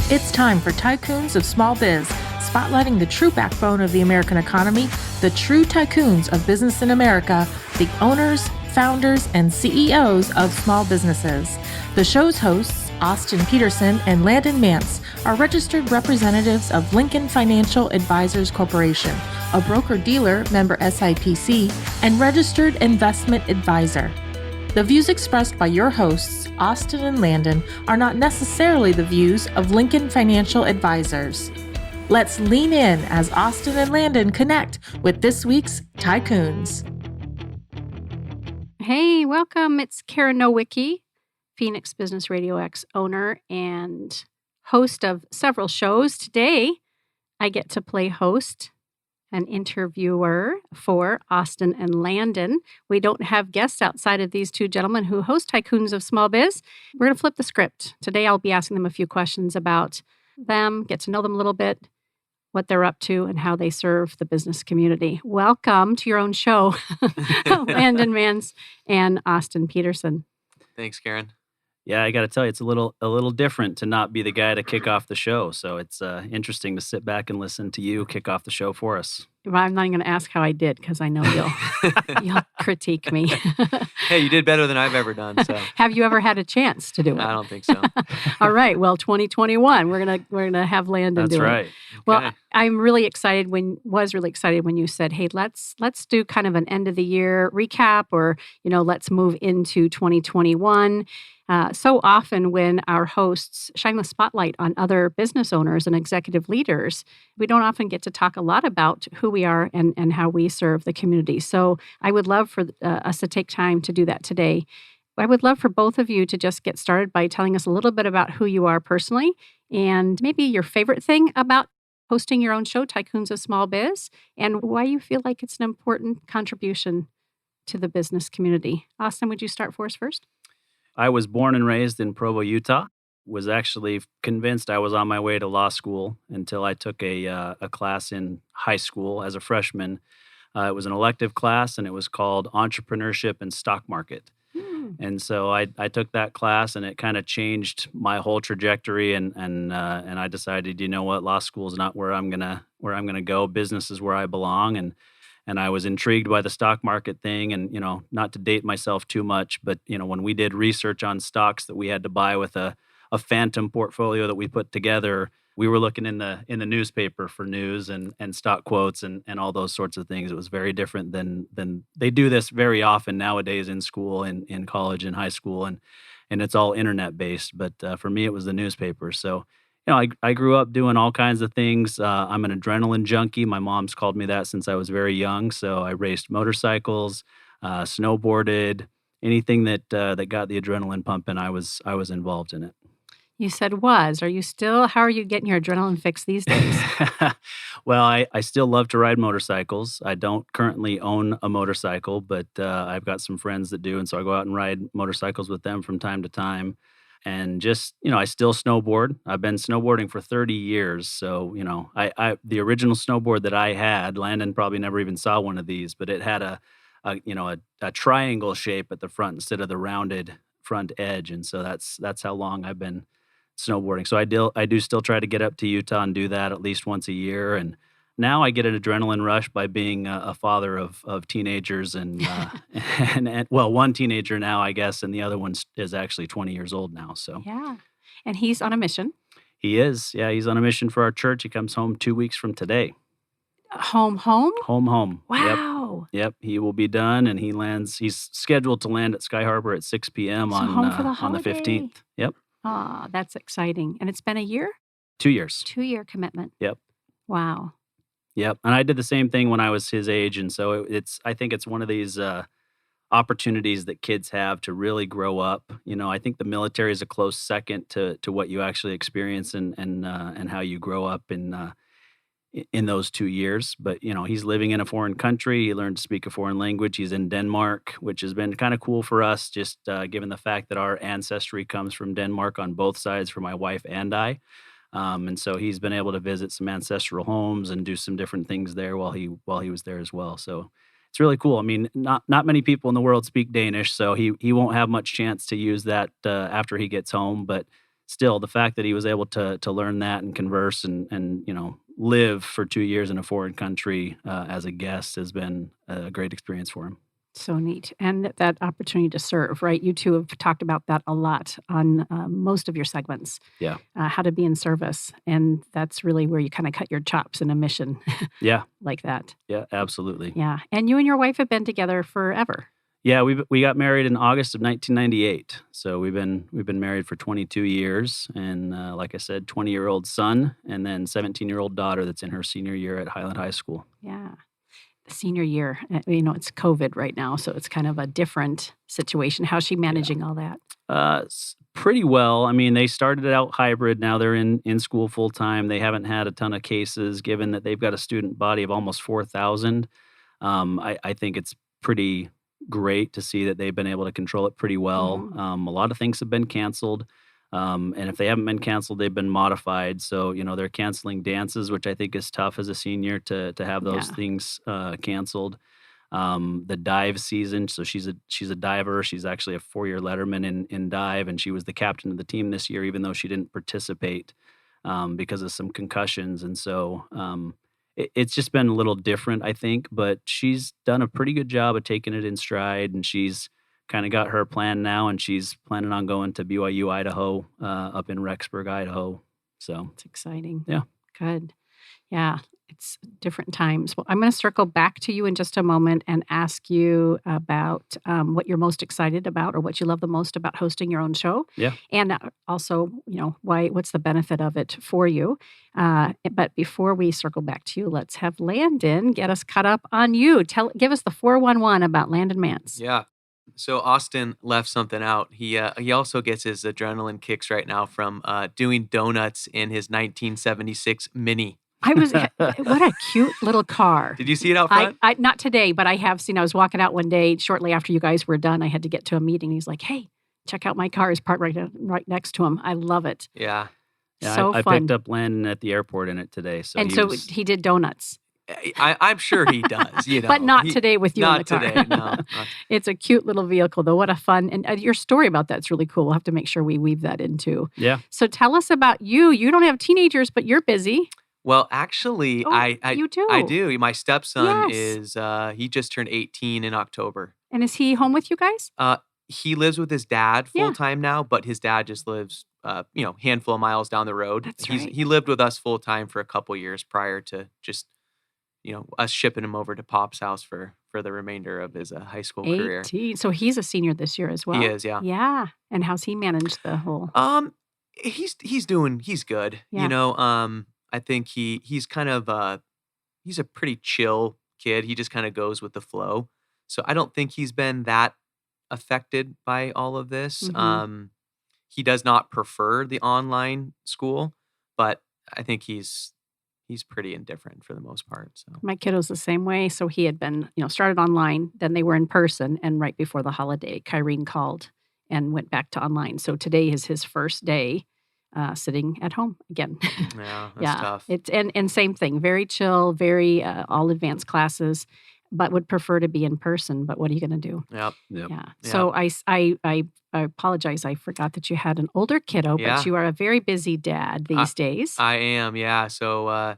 It's time for Tycoons of Small Biz, spotlighting the true backbone of the American economy, the true tycoons of business in America, the owners, founders, and CEOs of small businesses. The show's hosts, Austin Peterson and Landon Mance, are registered representatives of Lincoln Financial Advisors Corporation, a broker-dealer member SIPC, and registered investment advisor. The views expressed by your hosts, Austin and Landon, are not necessarily the views of Lincoln Financial Advisors. Let's lean in as Austin and Landon connect with this week's Tycoons. Hey, welcome. It's Karen Nowicki, Phoenix Business RadioX owner and host of several shows. Today, I get to play host and interviewer for Austin and Landon. We don't have guests outside of these two gentlemen who host Tycoons of Small Biz. We're going to flip the script. Today, I'll be asking them a few questions about them, get to know them a little bit, what they're up to, and how they serve the business community. Welcome to your own show, Landon Mance and Austin Peterson. Thanks, Karen. Yeah, I got to tell you, it's a little different to not be the guy to kick off the show. So it's interesting to sit back and listen to you kick off the show for us. Well, I'm not even going to ask how I did because I know you'll critique me. Hey, you did better than I've ever done. So have you ever had a chance to do it? I don't think so. All right. Well, 2021, we're gonna have Landon do it. That's right. Well, Okay. I'm really excited when you said, "Hey, let's do kind of an end of the year recap, or let's move into 2021." So often when our hosts shine the spotlight on other business owners and executive leaders, we don't often get to talk a lot about who we are and how we serve the community. So I would love for us to take time to do that today. I would love for both of you to just get started by telling us a little bit about who you are personally and maybe your favorite thing about hosting your own show, Tycoons of Small Biz, and why you feel like it's an important contribution to the business community. Austin, would you start for us first? I was born and raised in Provo, Utah. Was actually convinced I was on my way to law school until I took a class in high school as a freshman. It was an elective class, and it was called Entrepreneurship and Stock Market. And so I took that class, and it kind of changed my whole trajectory. And I decided, you know what, law school is not where I'm gonna go. Business is where I belong. And I was intrigued by the stock market thing. And not to date myself too much, but when we did research on stocks that we had to buy with a phantom portfolio that we put together, we were looking in the newspaper for news and stock quotes and all those sorts of things. It was very different than they do this very often nowadays in school, in college, and high school, and it's all internet based. But for me, it was the newspaper. So I grew up doing all kinds of things. I'm an adrenaline junkie. My mom's called me that since I was very young. So I raced motorcycles, snowboarded, anything that got the adrenaline pumping. I was involved in it. You said was. Are you still? How are you getting your adrenaline fix these days? Well, I still love to ride motorcycles. I don't currently own a motorcycle, but I've got some friends that do. And so I go out and ride motorcycles with them from time to time. And just, I still snowboard. I've been snowboarding for 30 years. So, I the original snowboard that I had, Landon probably never even saw one of these, but it had a triangle shape at the front instead of the rounded front edge. And so that's how long I've been snowboarding. So I do still try to get up to Utah and do that at least once a year. And now I get an adrenaline rush by being a father of teenagers and well, one teenager now, I guess, and the other one is actually 20 years old now. So Yeah. And he's on a mission. he is. Yeah, he's on a mission for our church. He comes home 2 weeks from today. Home? Home. Wow. Yep. He will be done, and he's scheduled to land at Sky Harbor at 6 p.m. So on home for the on the holiday. 15th. Yep. Ah, that's exciting. And it's been a year? 2 years. 2-year commitment. Yep. Wow. Yep. And I did the same thing when I was his age. And so I think it's one of these opportunities that kids have to really grow up. I think the military is a close second to what you actually experience and how you grow up in those 2 years. But, he's living in a foreign country. He learned to speak a foreign language. He's in Denmark, which has been kind of cool for us, just given the fact that our ancestry comes from Denmark on both sides for my wife and I. And so he's been able to visit some ancestral homes and do some different things there while he was there as well. So it's really cool. I mean, not many people in the world speak Danish, so he won't have much chance to use that after he gets home. But still, the fact that he was able to learn that and converse and live for 2 years in a foreign country as a guest has been a great experience for him. So neat. And that opportunity to serve, right? You two have talked about that a lot on most of your segments. Yeah. How to be in service. And that's really where you kind of cut your chops in a mission Yeah. like that. Yeah, absolutely. Yeah. And you and your wife have been together forever. Yeah, we got married in August of 1998. So we've been married for 22 years, and like I said, 20-year-old son, and then 17-year-old daughter that's in her senior year at Highland High School. Yeah. Senior year, it's COVID right now, so it's kind of a different situation. How's she managing all that? Pretty well. I mean, they started out hybrid. Now they're in school full time. They haven't had a ton of cases, given that they've got a student body of almost 4,000. I think it's pretty great to see that they've been able to control it pretty well. Mhm. A lot of things have been canceled. And if they haven't been canceled, they've been modified. So, they're canceling dances, which I think is tough as a senior to have those Yeah. things canceled. The dive season. So she's a diver. She's actually a 4-year letterman in dive, and she was the captain of the team this year, even though she didn't participate because of some concussions. And so it's just been a little different, I think. But she's done a pretty good job of taking it in stride, and she's kind of got her plan now, and she's planning on going to BYU, Idaho, up in Rexburg, Idaho. So It's exciting. Yeah. Good. Yeah. It's different times. Well, I'm going to circle back to you in just a moment and ask you about what you're most excited about or what you love the most about hosting your own show. Yeah. And also, what's the benefit of it for you? But before we circle back to you, let's have Landon get us caught up on you. Give us the 411 about Landon Mance. Yeah. So Austin left something out. He also gets his adrenaline kicks right now from doing donuts in his 1976 Mini. What a cute little car. Did you see it out front? I not today, but I have seen. I was walking out one day shortly after you guys were done. I had to get to a meeting. He's like, "Hey, check out my car." Is parked right next to him. I love it. Yeah. Yeah, So I fun. picked up Landon at the airport in it today. So And he did donuts, I'm sure he does. but not today with you in the Not car. today. No. not- It's a cute little vehicle, though. What a fun and your story about that's really cool. We'll have to make sure we weave that into. Yeah. So tell us about you. You don't have teenagers, but you're busy. Well, actually, Oh, I you do. I do. My stepson Yes. is he just turned 18 in October. And is he home with you guys? He lives with his dad Yeah. full time now, but his dad just lives handful of miles down the road. That's right. He lived with us full time for a couple years prior to just us shipping him over to Pop's house for the remainder of his high school career. 18. So he's a senior this year as well. He is, yeah. Yeah. And how's he managed the whole? He's good. Yeah. I think he's kind of he's a pretty chill kid. He just kind of goes with the flow. So I don't think he's been that affected by all of this. Mhm. He does not prefer the online school, but I think he's pretty indifferent for the most part. So My kiddo's the same way. So he had been, started online, then they were in person, and right before the holiday, Kyrene called and went back to online. So today is his first day sitting at home again. yeah, that's Yeah, tough. it's and same thing, very chill, very all advanced classes, but would prefer to be in person. But what are you going to do? Yep. Yep. Yeah. So I apologize. I forgot that you had an older kiddo, Yeah. but you are a very busy dad these days. I am, yeah. So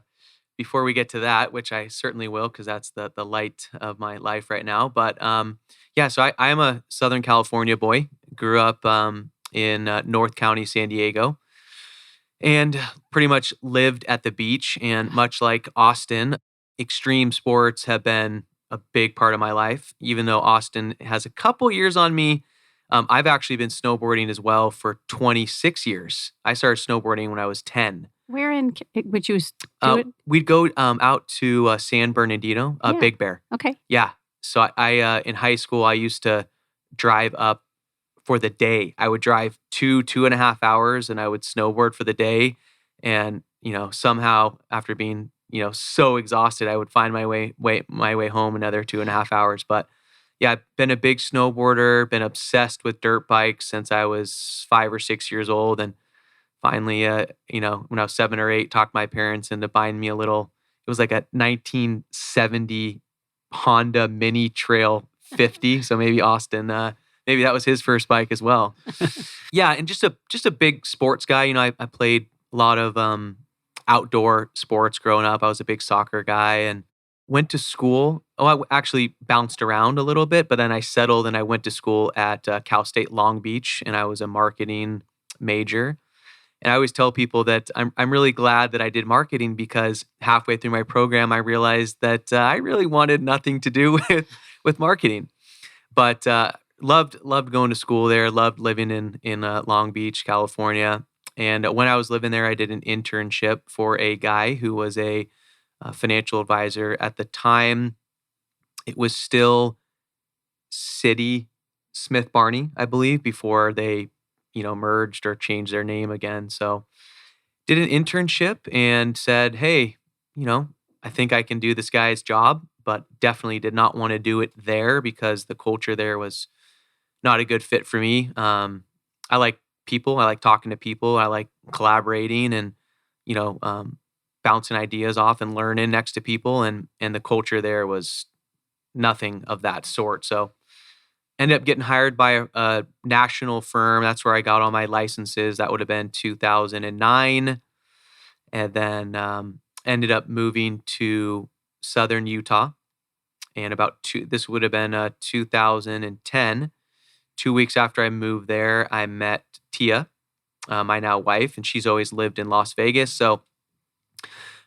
before we get to that, which I certainly will, because that's the light of my life right now. But yeah, so I am a Southern California boy. Grew up in North County, San Diego, and pretty much lived at the beach. And much like Austin, extreme sports have been a big part of my life. Even though Austin has a couple years on me, I've actually been snowboarding as well for 26 years. I started snowboarding when I was 10. Where would you do it? We'd go out to San Bernardino, Yeah. Big Bear. Okay. Yeah. So I in high school, I used to drive up for the day. I would drive 2.5 hours, and I would snowboard for the day. And somehow after being so exhausted, I would find my way home another 2.5 hours. But yeah, I've been a big snowboarder. Been obsessed with dirt bikes since I was 5 or 6 years old, and finally, when I was 7 or 8, talked my parents into buying me a little. It was like a 1970 Honda Mini Trail 50. So maybe Austin maybe that was his first bike as well. Yeah, and just a big sports guy. I played a lot of outdoor sports growing up. I was a big soccer guy and went to school. I actually bounced around a little bit, but then I settled and I went to school at Cal State Long Beach, and I was a marketing major. And I always tell people that I'm really glad that I did marketing, because halfway through my program, I realized that I really wanted nothing to do with marketing. But loved going to school there. Loved living in Long Beach, California. And when I was living there, I did an internship for a guy who was a financial advisor. At the time, it was still Citi Smith Barney, I believe, before they merged or changed their name again. So did an internship and said, hey, I think I can do this guy's job, but definitely did not want to do it there because the culture there was not a good fit for me. I like people. I like talking to people. I like collaborating and, bouncing ideas off and learning next to people. And the culture there was nothing of that sort. So ended up getting hired by a national firm. That's where I got all my licenses. That would have been 2009. And then ended up moving to Southern Utah. And this would have been 2010. 2 weeks after I moved there, I met Tia, my now wife, and she's always lived in Las Vegas. So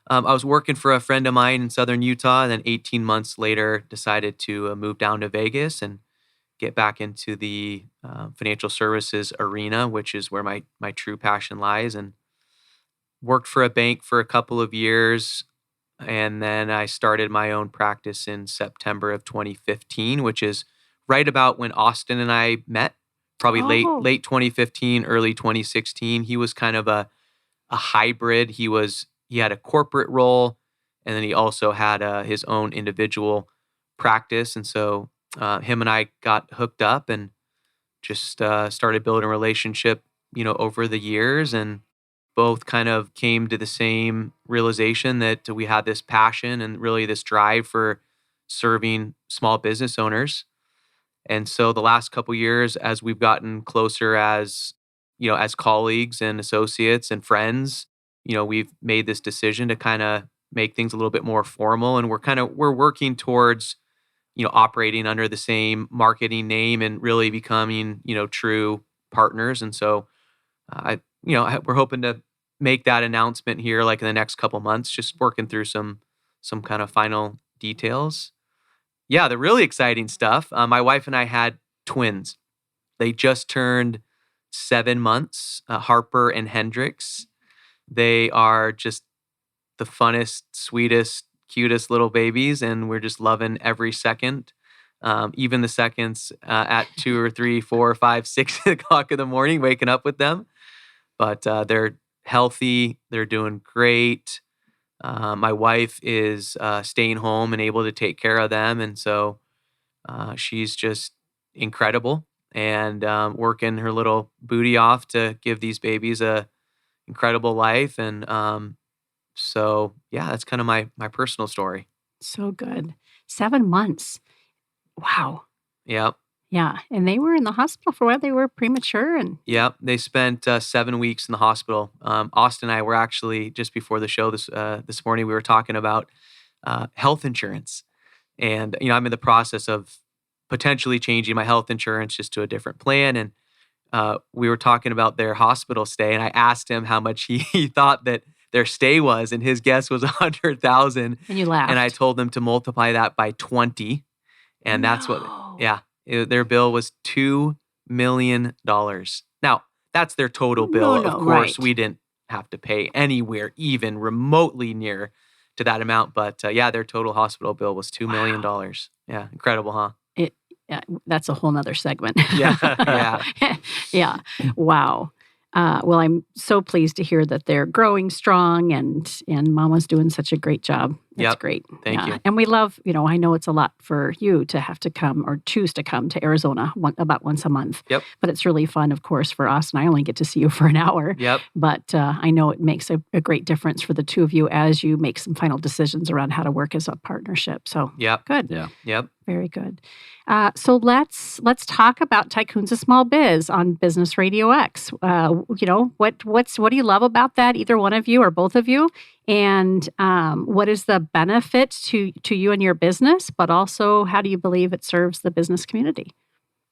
I was working for a friend of mine in Southern Utah, and then 18 months later decided to move down to Vegas and get back into the financial services arena, which is where my true passion lies, and worked for a bank for a couple of years. And then I started my own practice in September of 2015, which is right about when Austin and I met, probably late 2015, early 2016. He was kind of a hybrid. He had a corporate role, and then he also had his own individual practice. And so him and I got hooked up and just started building a relationship, over the years, and both kind of came to the same realization that we had this passion and really this drive for serving small business owners. And so the last couple years, as we've gotten closer as colleagues and associates and friends, we've made this decision to kind of make things a little bit more formal, and we're working towards operating under the same marketing name and really becoming, true partners. And so we're hoping to make that announcement here, like in the next couple months, just working through some kind of final details. Yeah, the really exciting stuff. My wife and I had twins. They just turned 7 months, Harper and Hendrix. They are just the funnest, sweetest, cutest little babies, and we're just loving every second. Even the seconds at 2 or 3, 4, 5, 6 o'clock in the morning, waking up with them. But they're healthy. They're doing great. My wife is staying home and able to take care of them. And so she's just incredible and working her little booty off to give these babies a incredible life. And so, yeah, that's kind of my personal story. So good. 7 months. Wow. Yep. Yeah. And they were in the hospital for what? They were premature? Yep. They spent 7 weeks in the hospital. Austin and I were actually, just before the show this morning, we were talking about health insurance. And, I'm in the process of potentially changing my health insurance just to a different plan. And we were talking about their hospital stay. And I asked him how much he thought that their stay was. And his guess was $100,000. And you laughed. And I told them to multiply that by 20. And that's what, yeah. Their bill was $2 million. Now, that's their total bill. No, of course, right. We didn't have to pay anywhere even remotely near to that amount. But their total hospital bill was $2 million. Yeah, incredible, huh? That's a whole nother segment. Yeah. Yeah. Wow. Well, I'm so pleased to hear that they're growing strong and Mama's doing such a great job. That's great. Thank you. And we love, I know it's a lot for you to have to come or choose to come to Arizona about once a month. Yep. But it's really fun, of course, for us. And I only get to see you for an hour. Yep. But I know it makes a great difference for the two of you as you make some final decisions around how to work as a partnership. So good. Yeah. Yep. Very good. So let's talk about Tycoons of Small Biz on Business RadioX. What do you love about that? Either one of you or both of you, and what is the benefit to you and your business? But also, how do you believe it serves the business community?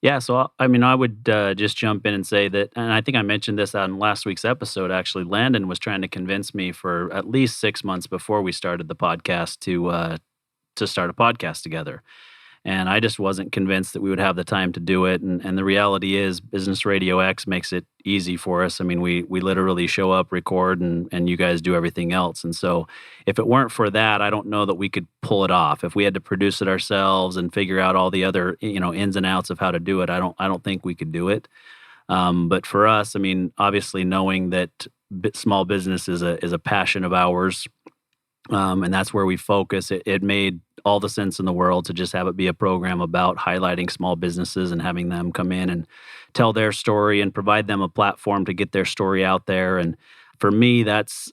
Yeah, so I would just jump in and say that, and I think I mentioned this on last week's episode. Actually, Landon was trying to convince me for at least 6 months before we started the podcast to start a podcast together. And I just wasn't convinced that we would have the time to do it. And the reality is Business RadioX makes it easy for us. I mean, we literally show up, record, and you guys do everything else. And so if it weren't for that, I don't know that we could pull it off. If we had to produce it ourselves and figure out all the other, ins and outs of how to do it, I don't think we could do it. But for us, I mean, obviously knowing that small business is a passion of ours, and that's where we focus. It made all the sense in the world to just have it be a program about highlighting small businesses and having them come in and tell their story and provide them a platform to get their story out there. And for me, that's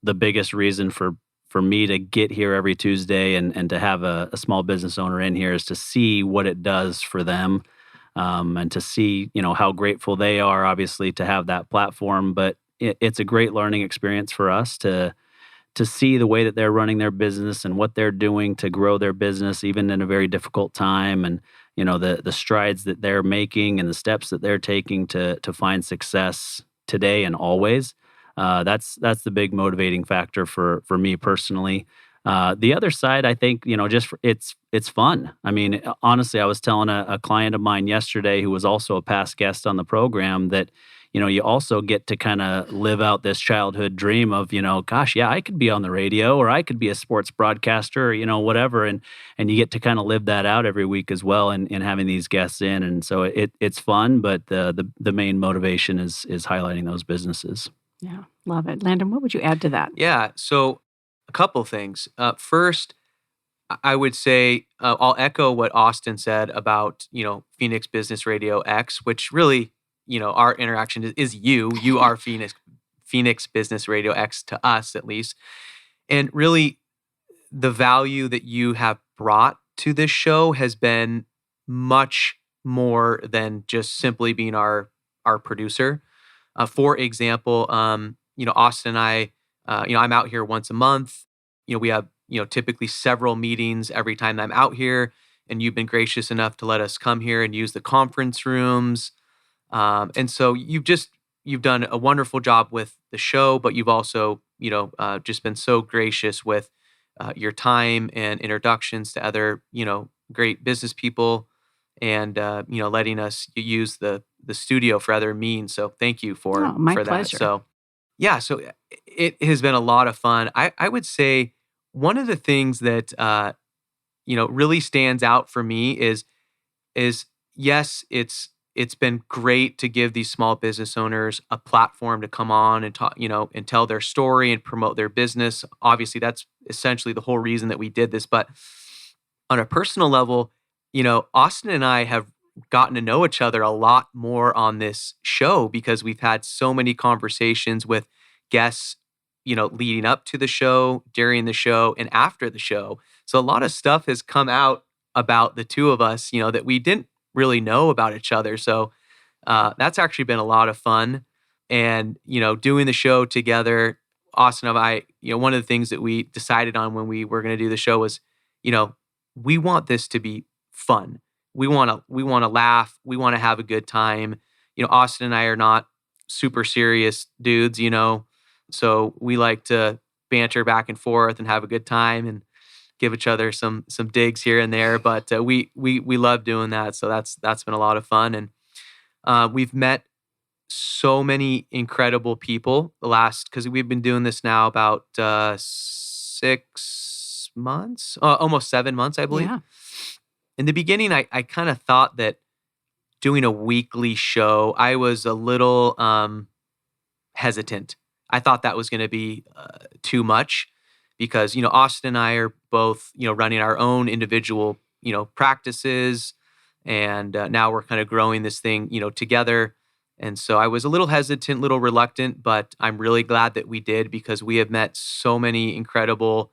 the biggest reason for me to get here every Tuesday and to have a small business owner in here is to see what it does for them, and to see, how grateful they are, obviously, to have that platform. But it's a great learning experience for us to see the way that they're running their business and what they're doing to grow their business, even in a very difficult time, and the strides that they're making and the steps that they're taking to find success today and always. That's the big motivating factor for me personally. The other side, I think, it's fun. I mean, honestly, I was telling a client of mine yesterday who was also a past guest on the program that you also get to kind of live out this childhood dream of, gosh, yeah, I could be on the radio, or I could be a sports broadcaster, or, whatever. And you get to kind of live that out every week as well, and having these guests in. And so it's fun, but the main motivation is highlighting those businesses. Yeah, love it. Landon, what would you add to that? Yeah, so a couple things. First, I would say I'll echo what Austin said about, Phoenix Business Radio X, which really, our interaction is you. You are Phoenix Business Radio X to us, at least. And really, the value that you have brought to this show has been much more than just simply being our producer. For example, Austin and I, I'm out here once a month. We have, typically several meetings every time I'm out here. And you've been gracious enough to let us come here and use the conference rooms. And so you've done a wonderful job with the show, but you've also, just been so gracious with your time and introductions to other, great business people, and letting us use the studio for other means. So thank you for that. Pleasure. So yeah, so it has been a lot of fun. I would say one of the things that really stands out for me is yes, it's been great to give these small business owners a platform to come on and talk, and tell their story and promote their business. Obviously, that's essentially the whole reason that we did this. But on a personal level, Austin and I have gotten to know each other a lot more on this show because we've had so many conversations with guests, leading up to the show, during the show, and after the show. So a lot of stuff has come out about the two of us, that we didn't really know about each other. So that's actually been a lot of fun. And, doing the show together, Austin and I, one of the things that we decided on when we were going to do the show was, we want this to be fun. We want to laugh. We want to have a good time. Austin and I are not super serious dudes, so we like to banter back and forth and have a good time and give each other some digs here and there. But we love doing that. So that's been a lot of fun. And we've met so many incredible people because we've been doing this now about 6 months, almost 7 months, I believe. Yeah. In the beginning, I kind of thought that doing a weekly show, I was a little hesitant. I thought that was going to be too much because, Austin and I are both, running our own individual, practices. And now we're kind of growing this thing, together. And so I was a little hesitant, little reluctant, but I'm really glad that we did, because we have met so many incredible,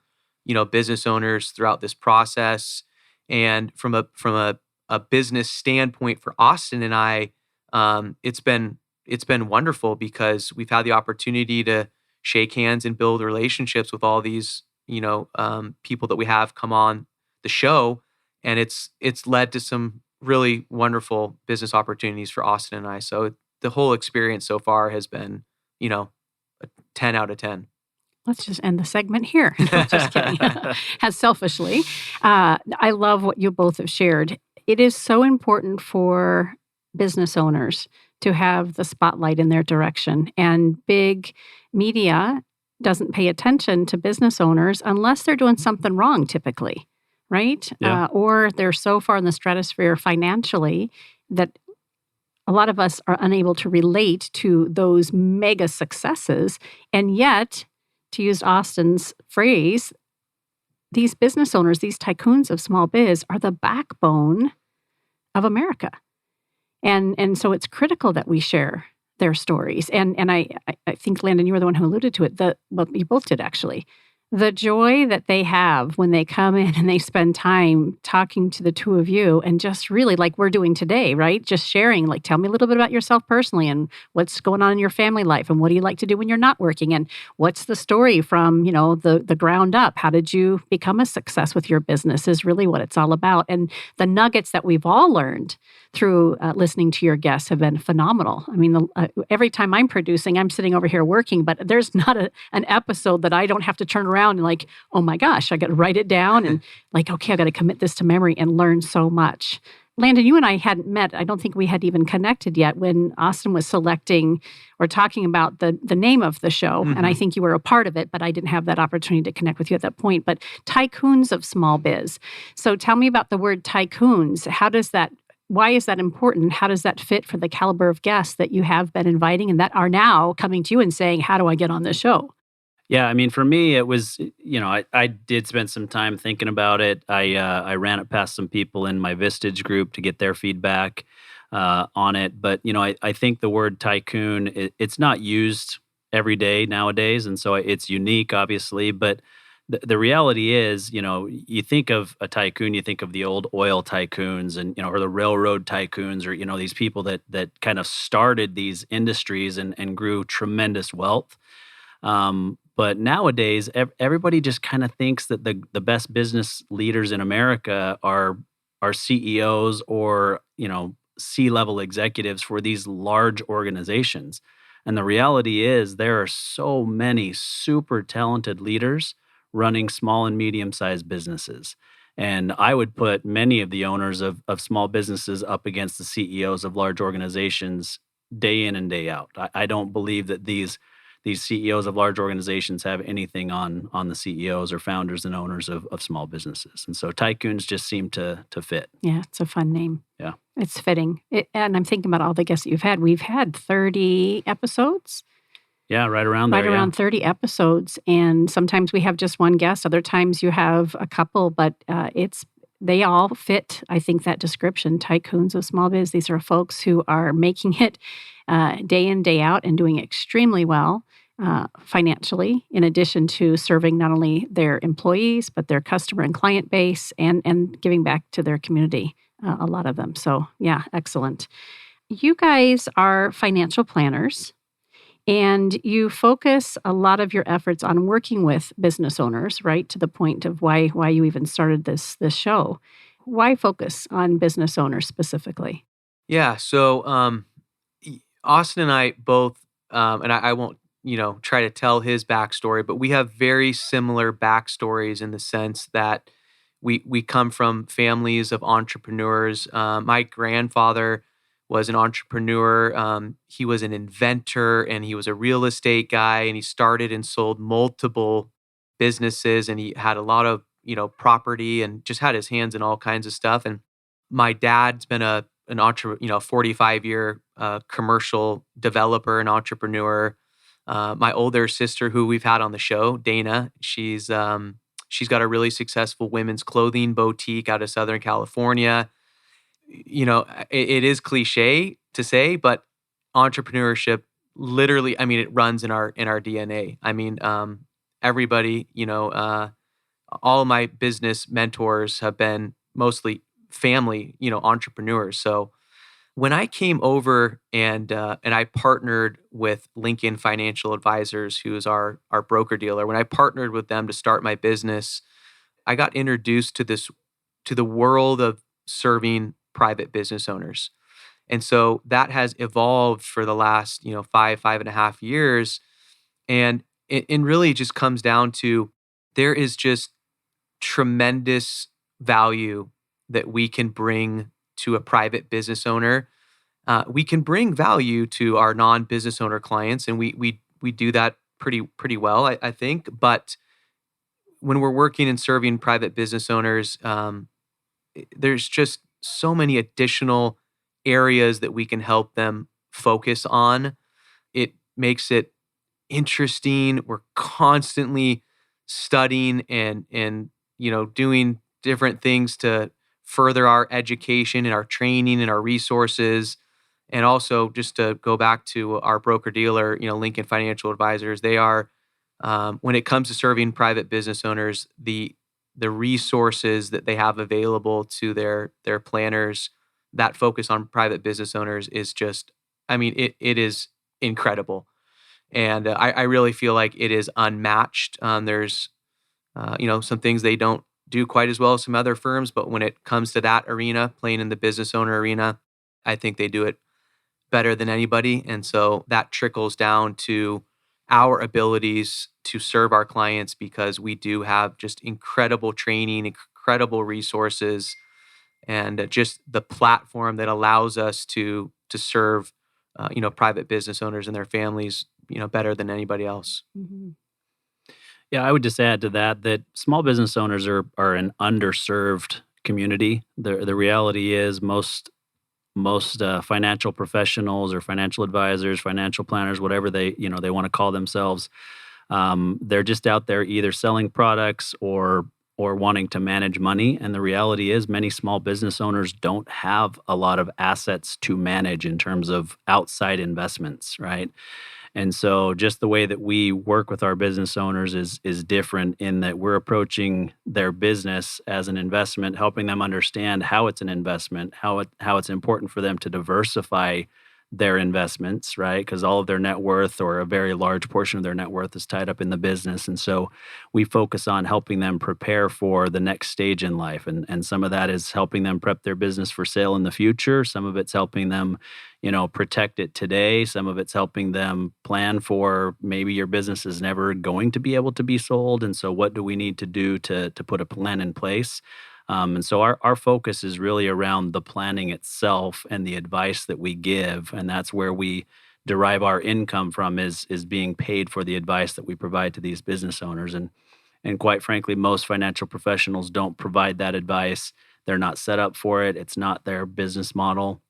business owners throughout this process. And from a business standpoint for Austin and I, it's been wonderful, because we've had the opportunity to shake hands and build relationships with all these, people that we have come on the show, and it's led to some really wonderful business opportunities for Austin and I. So the whole experience so far has been, a 10 out of 10. Let's just end the segment here. No, just kidding. As selfishly, I love what you both have shared. It is so important for business owners to have the spotlight in their direction. And big media doesn't pay attention to business owners unless they're doing something wrong, typically, right? Yeah. Or they're so far in the stratosphere financially that a lot of us are unable to relate to those mega successes. And yet, to use Austin's phrase, these business owners, these tycoons of small biz, are the backbone of America. And so it's critical that we share their stories. And I think, Landon, you were the one who alluded to it. Well, you both did, actually. The joy that they have when they come in and they spend time talking to the two of you, and just really, like we're doing today, right? Just sharing, like, tell me a little bit about yourself personally, and what's going on in your family life, and what do you like to do when you're not working, and what's the story from, the ground up? How did you become a success with your business is really what it's all about. And the nuggets that we've all learned through listening to your guests have been phenomenal. I mean, every time I'm producing, I'm sitting over here working, but there's not an episode that I don't have to turn around and like, oh my gosh, I got to write it down and like, okay, I got to commit this to memory and learn so much. Landon, you and I hadn't met. I don't think we had even connected yet when Austin was selecting or talking about the name of the show. Mm-hmm. And I think you were a part of it, but I didn't have that opportunity to connect with you at that point. But Tycoons of Small Biz. So tell me about the word tycoons. Why is that important? How does that fit for the caliber of guests that you have been inviting and that are now coming to you and saying, how do I get on this show? Yeah, I mean, for me, it was, I did spend some time thinking about it. I ran it past some people in my Vistage group to get their feedback on it. But, I think the word tycoon, it's not used every day nowadays. And so it's unique, obviously. But the reality is, you think of a tycoon, you think of the old oil tycoons and, or the railroad tycoons, or, these people that kind of started these industries and grew tremendous wealth. But nowadays, everybody just kind of thinks that the best business leaders in America are CEOs or, C-level executives for these large organizations. And the reality is there are so many super talented leaders running small and medium-sized businesses. And I would put many of the owners of small businesses up against the CEOs of large organizations day in and day out. I don't believe that these CEOs of large organizations have anything on the CEOs or founders and owners of small businesses. And so tycoons just seem to fit. Yeah, it's a fun name. Yeah. It's fitting. And I'm thinking about all the guests that you've had. We've had 30 episodes. Yeah, right around there. Right around 30 episodes. And sometimes we have just one guest. Other times you have a couple, but they all fit, I think, that description, tycoons of small biz. These are folks who are making it day in, day out and doing extremely well financially, in addition to serving not only their employees, but their customer and client base and giving back to their community, a lot of them. So yeah, excellent. You guys are financial planners. And you focus a lot of your efforts on working with business owners, right? To the point of why you even started this show. Why focus on business owners specifically? Yeah. So Austin and I both, and I won't, try to tell his backstory, but we have very similar backstories in the sense that we come from families of entrepreneurs. My grandfather was an entrepreneur. He was an inventor and he was a real estate guy, and he started and sold multiple businesses, and he had a lot of, property and just had his hands in all kinds of stuff. And my dad's been an 45-year commercial developer and entrepreneur. My older sister, who we've had on the show, Dana, she's got a really successful women's clothing boutique out of Southern California. It is cliche to say, but entrepreneurship literally, I mean, it runs in our DNA. I mean, everybody, all of my business mentors have been mostly family, entrepreneurs. So when I came over and I partnered with Lincoln Financial Advisors, who is our broker dealer, when I partnered with them to start my business, I got introduced to the world of serving private business owners. And so that has evolved for the last, 5.5 years. And it really just comes down to there is just tremendous value that we can bring to a private business owner. We can bring value to our non-business owner clients, and we do that pretty well, I think. But when we're working and serving private business owners, there's just so many additional areas that we can help them focus on. It makes it interesting. We're constantly studying and doing different things to further our education and our training and our resources. And also, just to go back to our broker dealer, Lincoln Financial Advisors, they are, when it comes to serving private business owners, the resources that they have available to their planners that focus on private business owners is just, I mean, it is incredible. And I really feel like it is unmatched. There's, some things they don't do quite as well as some other firms, but when it comes to that arena, playing in the business owner arena, I think they do it better than anybody. And so that trickles down to our abilities to serve our clients, because we do have just incredible training, incredible resources, and just the platform that allows us to serve, private business owners and their families, better than anybody else. Mm-hmm. Yeah, I would just add to that small business owners are an underserved community. The reality is most financial professionals or financial advisors, financial planners, whatever they want to call themselves, they're just out there either selling products or wanting to manage money. And the reality is many small business owners don't have a lot of assets to manage in terms of outside investments, right? And so just the way that we work with our business owners is different in that we're approaching their business as an investment, helping them understand how it's an investment, how it's important for them to diversify their investments, right? Because all of their net worth, or a very large portion of their net worth, is tied up in the business. And so we focus on helping them prepare for the next stage in life. And some of that is helping them prep their business for sale in the future. Some of it's helping them, protect it today. Some of it's helping them plan for maybe your business is never going to be able to be sold. And so what do we need to do to put a plan in place? And so our focus is really around the planning itself and the advice that we give. And that's where we derive our income from, is being paid for the advice that we provide to these business owners. And quite frankly, most financial professionals don't provide that advice. They're not set up for it. It's not their business model.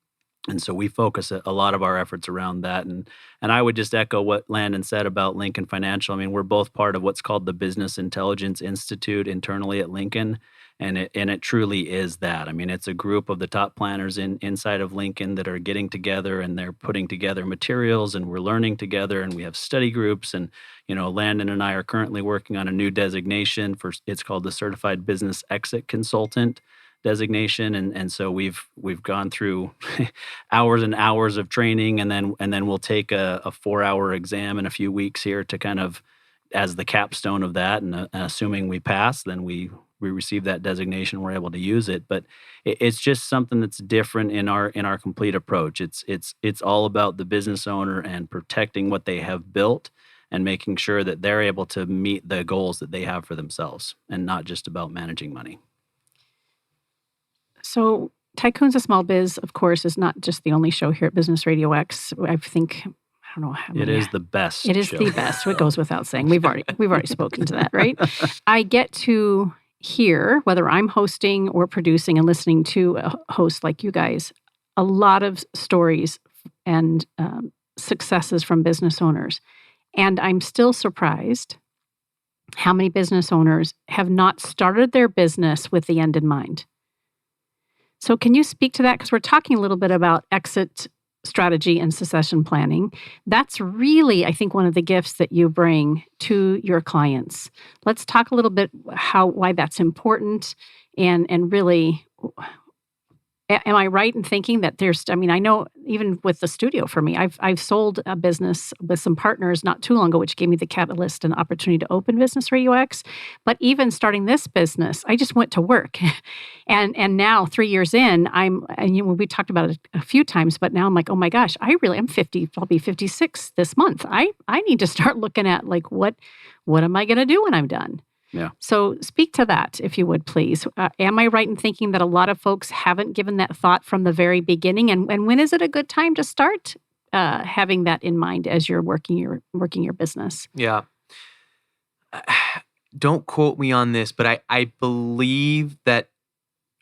And so we focus a lot of our efforts around that. And I would just echo what Landon said about Lincoln Financial. I mean, we're both part of what's called the Business Intelligence Institute internally at Lincoln. And it truly is that. I mean, it's a group of the top planners inside of Lincoln that are getting together, and they're putting together materials, and we're learning together, and we have study groups. And, Landon and I are currently working on a new designation it's called the Certified Business Exit Consultant designation. And so we've gone through hours and hours of training, and then we'll take a 4-hour exam in a few weeks here to kind of as the capstone of that. And assuming we pass, then we receive that designation, we're able to use it. But it's just something that's different in our complete approach. It's all about the business owner and protecting what they have built and making sure that they're able to meet the goals that they have for themselves, and not just about managing money. So Tycoons of Small Biz, of course, is not just the only show here at Business RadioX. I think, I don't know how many. It is the best. It is show. the best. It goes without saying. We've already spoken to that, right? I get to hear, whether I'm hosting or producing and listening to a host like you guys, a lot of stories and successes from business owners. And I'm still surprised how many business owners have not started their business with the end in mind. So can you speak to that? Because we're talking a little bit about exit strategy and succession planning. That's really, I think, one of the gifts that you bring to your clients. Let's talk a little bit why that's important and really, am I right in thinking that I know even with the studio for me, I've sold a business with some partners not too long ago, which gave me the catalyst and opportunity to open Business RadioX. But even starting this business, I just went to work. and now 3 years in, we talked about it a few times, but now I'm like, oh my gosh, I'm 50, I'll be 56 this month. I need to start looking at like, what am I going to do when I'm done? Yeah. So speak to that, if you would, please. Am I right in thinking that a lot of folks haven't given that thought from the very beginning? And when is it a good time to start having that in mind as you're working your business? Yeah. Don't quote me on this, but I believe that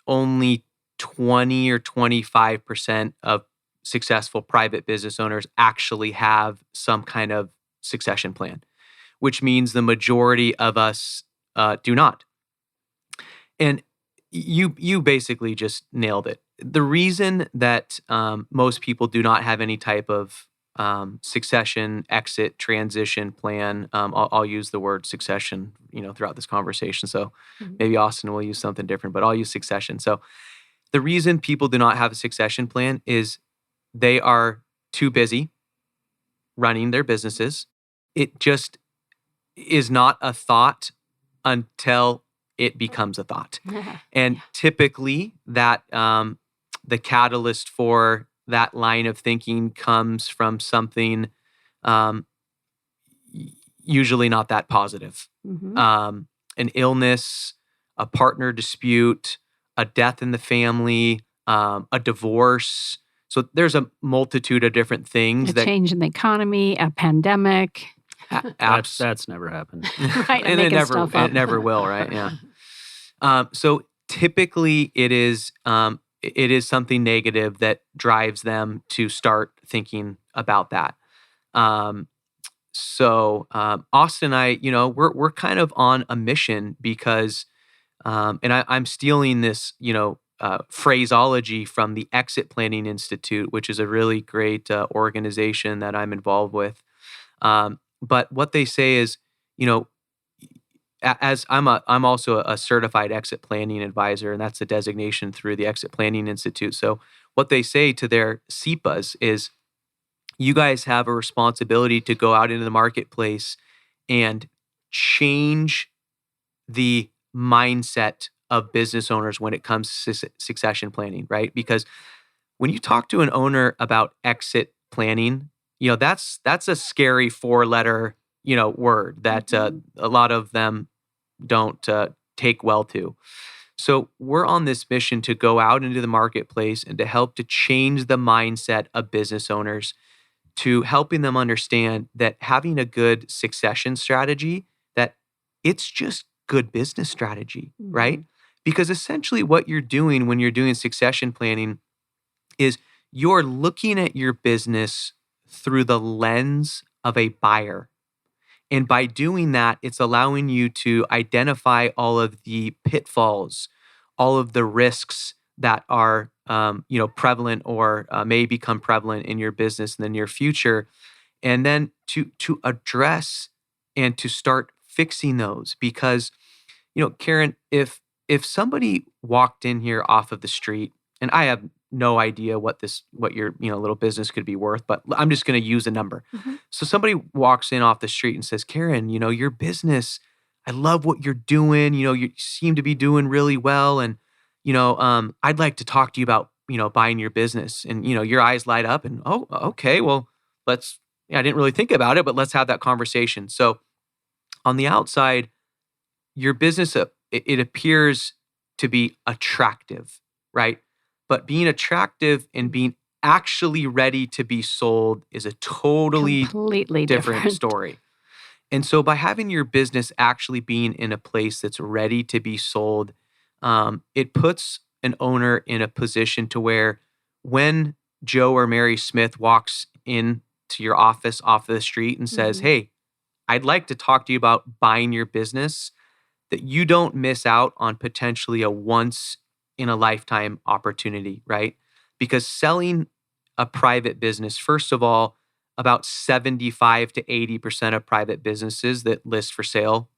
only 20 or 25% of successful private business owners actually have some kind of succession plan, which means the majority of us do not. And you basically just nailed it. The reason that most people do not have any type of succession, exit, transition plan, I'll use the word succession, throughout this conversation. So maybe Austin will use something different, but I'll use succession. So the reason people do not have a succession plan is they are too busy running their businesses. It just is not a thought until it becomes a thought. And typically that the catalyst for that line of thinking comes from something usually not that positive. An illness, a partner dispute, a death in the family, a divorce. So there's a multitude of different things. A change in the economy, a pandemic. That's never happened. Right, and it never will, right? Yeah. So typically it is something negative that drives them to start thinking about that. So Austin and I, we're kind of on a mission because, and I'm stealing this, phraseology from the Exit Planning Institute, which is a really great organization that I'm involved with. But what they say is, as I'm also a certified exit planning advisor, and that's a designation through the Exit Planning Institute. So what they say to their CEPAs is, you guys have a responsibility to go out into the marketplace and change the mindset of business owners when it comes to succession planning, right? Because when you talk to an owner about exit planning, that's a scary 4-letter, word that a lot of them don't take well to. So we're on this mission to go out into the marketplace and to help to change the mindset of business owners, to helping them understand that having a good succession strategy, that it's just good business strategy, right? Because essentially what you're doing when you're doing succession planning is you're looking at your business through the lens of a buyer. And by doing that, it's allowing you to identify all of the pitfalls, all of the risks that are prevalent or may become prevalent in your business in the near future, and then to address and to start fixing those. Because, Karen, if somebody walked in here off of the street, and I have no idea what your little business could be worth, but I'm just going to use a number. So somebody walks in off the street and says, Karen, your business, I love what you're doing. You seem to be doing really well, and I'd like to talk to you about buying your business. And your eyes light up, and oh, okay, well, I didn't really think about it, but let's have that conversation. So on the outside, your business, it appears to be attractive, right? But being attractive and being actually ready to be sold is a completely different story. And so by having your business actually being in a place that's ready to be sold, it puts an owner in a position to where when Joe or Mary Smith walks into your office off the street and says, hey, I'd like to talk to you about buying your business, that you don't miss out on potentially a once in a lifetime opportunity, right? Because selling a private business, first of all, about 75 to 80% of private businesses that list for sale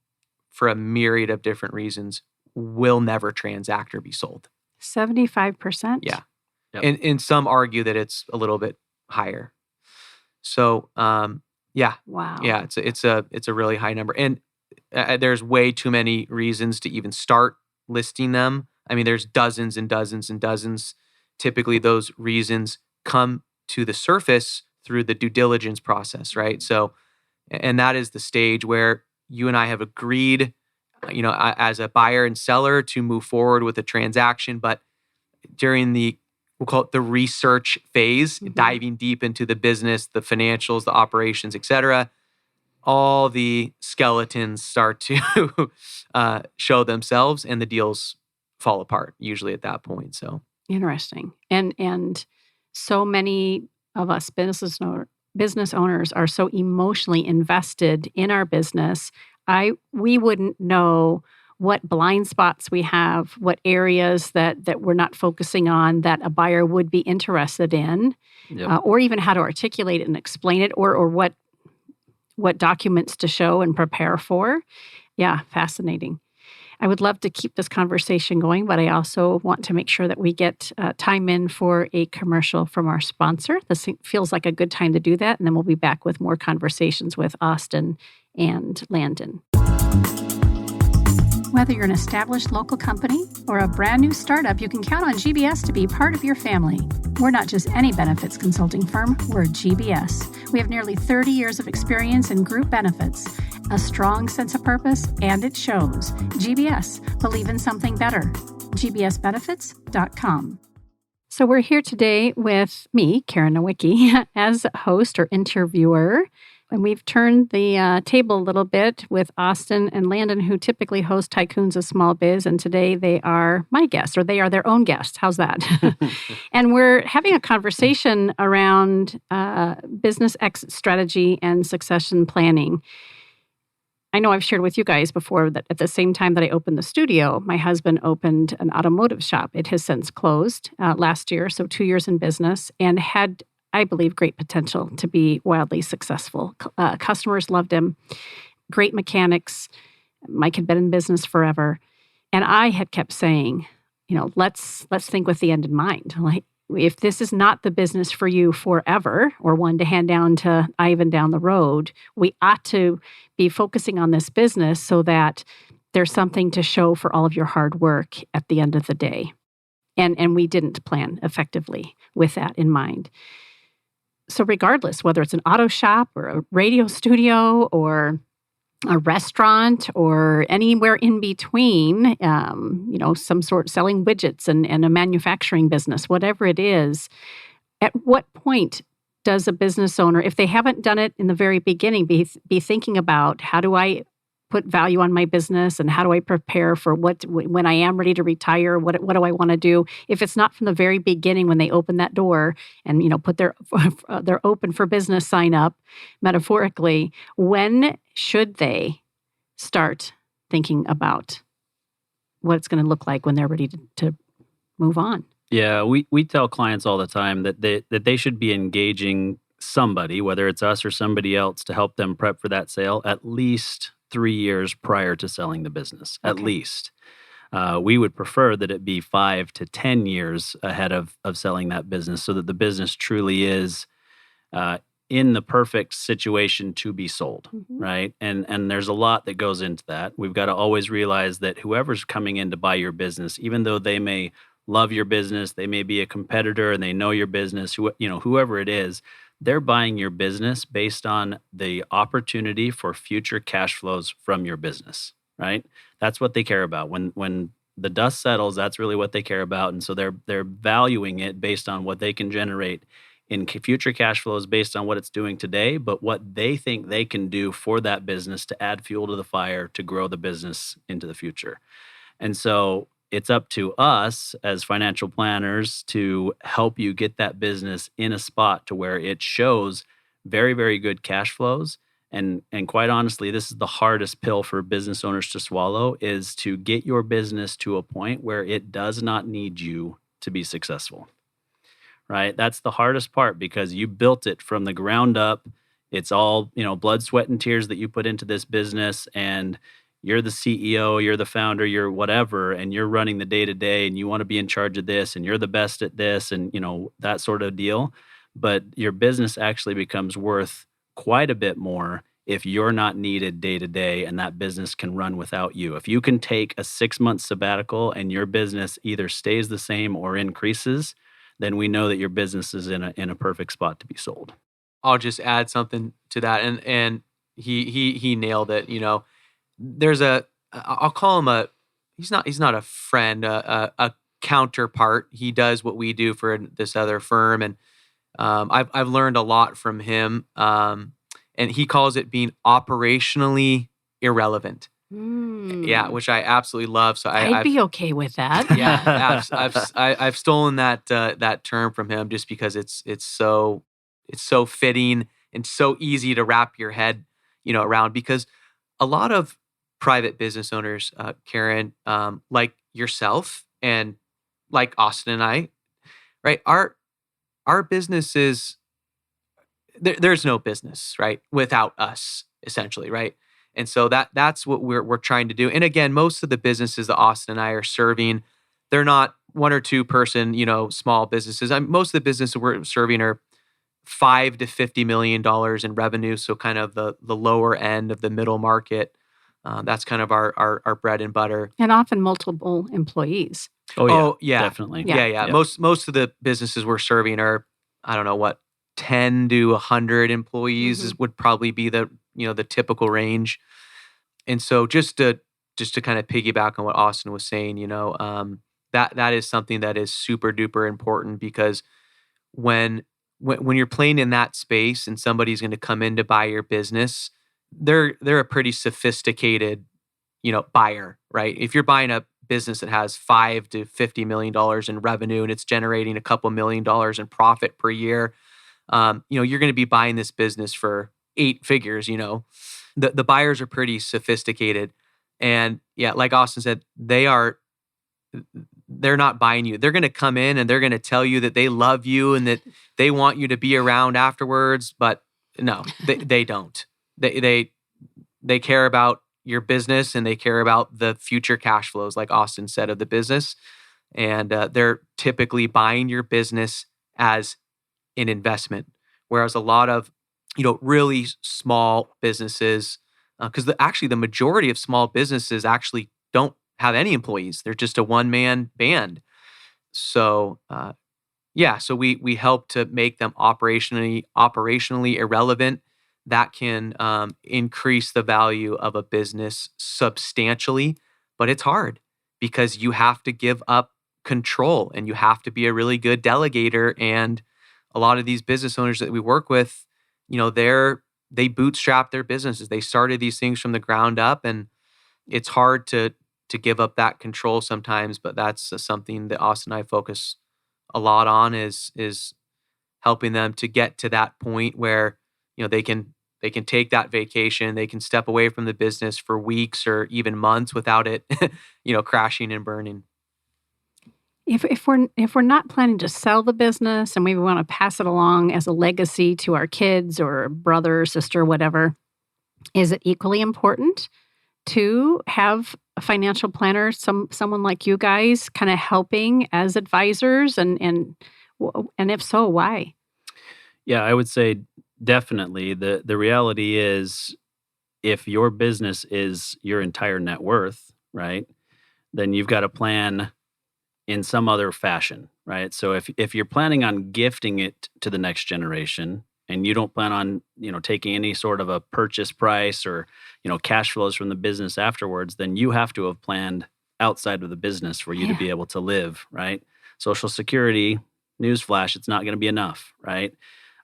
for a myriad of different reasons will never transact or be sold. 75%? Yeah. Yep. And some argue that it's a little bit higher. So, yeah. Wow. Yeah, it's a really high number. And there's way too many reasons to even start listing them. I mean, there's dozens and dozens and dozens. Typically, those reasons come to the surface through the due diligence process, right? So, and that is the stage where you and I have agreed, as a buyer and seller, to move forward with a transaction. But during we'll call it the research phase, diving deep into the business, the financials, the operations, et cetera, all the skeletons start to show themselves, and the deals fall apart usually at that point. So interesting. And so many of us business owners are so emotionally invested in our business. We wouldn't know what blind spots we have, what areas that we're not focusing on that a buyer would be interested in, or even how to articulate it and explain it, or what documents to show and prepare for. Yeah, fascinating. I would love to keep this conversation going, but I also want to make sure that we get time in for a commercial from our sponsor. This feels like a good time to do that, and then we'll be back with more conversations with Austin and Landon. Whether you're an established local company or a brand new startup, you can count on GBS to be part of your family. We're not just any benefits consulting firm, we're GBS. We have nearly 30 years of experience in group benefits, a strong sense of purpose, and it shows. GBS, believe in something better. gbsbenefits.com. So we're here today with me, Karen Nowicki, as host or interviewer. And we've turned the table a little bit with Austin and Landon, who typically host Tycoons of Small Biz. And today they are my guests, or they are their own guests. How's that? And we're having a conversation around business exit strategy and succession planning. I know I've shared with you guys before that at the same time that I opened the studio, my husband opened an automotive shop. It has since closed last year, so 2 years in business, and had, I believe, great potential to be wildly successful. Customers loved him, great mechanics. Mike had been in business forever. And I had kept saying, let's think with the end in mind. Like, if this is not the business for you forever, or one to hand down to Ivan down the road, we ought to be focusing on this business so that there's something to show for all of your hard work at the end of the day. And we didn't plan effectively with that in mind. So regardless, whether it's an auto shop or a radio studio or a restaurant or anywhere in between, some sort of selling widgets and a manufacturing business, whatever it is, at what point does a business owner, if they haven't done it in the very beginning, be thinking about, how do I put value on my business, and how do I prepare for when I am ready to retire? What do I want to do? If it's not from the very beginning when they open that door and put their open for business sign up, metaphorically, when should they start thinking about what it's going to look like when they're ready to move on? Yeah, we tell clients all the time that they should be engaging somebody, whether it's us or somebody else, to help them prep for that sale at least 3 years prior to selling the business, at least. We would prefer that it be 5 to 10 years ahead of selling that business, so that the business truly is in the perfect situation to be sold, right? And there's a lot that goes into that. We've got to always realize that whoever's coming in to buy your business, even though they may love your business, they may be a competitor and they know your business, whoever it is, they're buying your business based on the opportunity for future cash flows from your business, right? That's what they care about. When the dust settles, that's really what they care about. And so they're valuing it based on what they can generate in future cash flows, based on what it's doing today, but what they think they can do for that business to add fuel to the fire to grow the business into the future. And so it's up to us as financial planners to help you get that business in a spot to where it shows very, very good cash flows And quite honestly, this is the hardest pill for business owners to swallow, is to get your business to a point where it does not need you to be successful, right? That's the hardest part, because you built it from the ground up. It's all, blood, sweat, and tears that you put into this business, and you're the CEO, you're the founder, you're whatever, and you're running the day to day, and you want to be in charge of this, and you're the best at this, and that sort of deal. But your business actually becomes worth quite a bit more if you're not needed day to day, and that business can run without you. If you can take a 6-month sabbatical and your business either stays the same or increases, then we know that your business is in a perfect spot to be sold. I'll just add something to that, and he nailed it. There's I'll call him he's not a friend, a counterpart. He does what we do for this other firm, and I've learned a lot from him. And he calls it being operationally irrelevant. Yeah, which I absolutely love. So I'd be okay with that. Yeah, I've stolen that term from him just because it's so fitting and so easy to wrap your head around, because a lot of private business owners, Karen, like yourself and like Austin and I, right? Our businesses, there's no business, right, without us, essentially, right? And so that's what we're trying to do. And again, most of the businesses that Austin and I are serving, they're not 1 or 2 person, small businesses. Most of the businesses we're serving are $5 to $50 million in revenue, so kind of the lower end of the middle market. That's kind of our bread and butter. And often multiple employees. Oh yeah, definitely. Yeah. Yep. Most of the businesses we're serving are, I don't know what, 10 to 100 employees would probably be the typical range. And so just to kind of piggyback on what Austin was saying, that is something that is super duper important, because when you're playing in that space and somebody's going to come in to buy your business, they're a pretty sophisticated, buyer, right? If you're buying a business that has $5 to $50 million in revenue and it's generating a couple $1 million in profit per year, you're going to be buying this business for 8 figures. The buyers are pretty sophisticated, and yeah, like Austin said, they're not buying you. They're going to come in and they're going to tell you that they love you and that they want you to be around afterwards. But no, they don't. They care about your business, and they care about the future cash flows, like Austin said, of the business. And they're typically buying your business as an investment. Whereas a lot of, really small businesses, because actually the majority of small businesses actually don't have any employees. They're just a one-man band. So so we help to make them operationally irrelevant. That can increase the value of a business substantially, but it's hard because you have to give up control and you have to be a really good delegator. And a lot of these business owners that we work with, they bootstrap their businesses. They started these things from the ground up, and it's hard to give up that control sometimes. But that's something that Austin and I focus a lot on, is helping them to get to that point where they can take that vacation. They can step away from the business for weeks or even months without it, crashing and burning. If we're not planning to sell the business and we want to pass it along as a legacy to our kids or brother, sister, whatever, is it equally important to have a financial planner, someone like you guys, kind of helping as advisors, and if so, why? Yeah, I would say definitely. The reality is, if your business is your entire net worth, right, then you've got to plan in some other fashion, right? So if you're planning on gifting it to the next generation, and you don't plan on, taking any sort of a purchase price or, cash flows from the business afterwards, then you have to have planned outside of the business for you to be able to live, right? Social Security, newsflash, it's not going to be enough, right?